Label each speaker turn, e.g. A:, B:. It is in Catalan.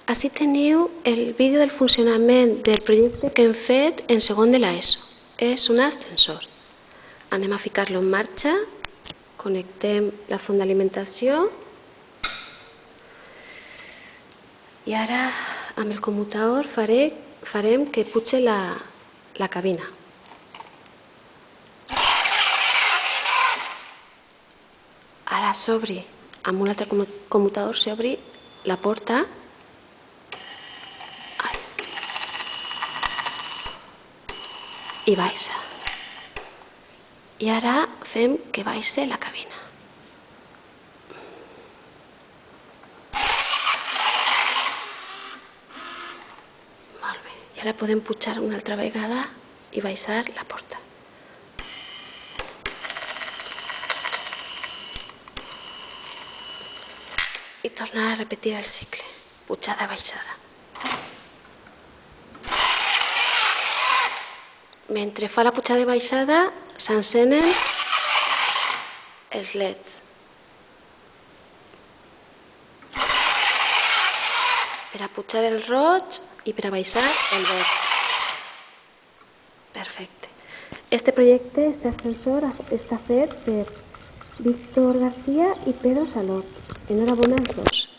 A: Ací teniu el vídeo del funcionament del projecte que hem fet en segon de l'ESO. És un ascensor. Anem a ficar-lo en marxa, connectem la font d'alimentació i ara amb el commutador farem que pugi la cabina. Ara s'obri, amb un altre commutador s'obri la porta i baixa. I ara fem que baixi la cabina. Molt bé. I ara podem pujar una altra vegada i baixar la porta. I tornar a repetir el cicle. Pujada-baixada. Mentre fa la pujada i baixada, s'encenen els leds. Per a pujar el roig i per a baixar el verd. Perfecte. Este projecte, este ascensor, està fet per Víctor García i Pedro Salot. Enhorabona als dos.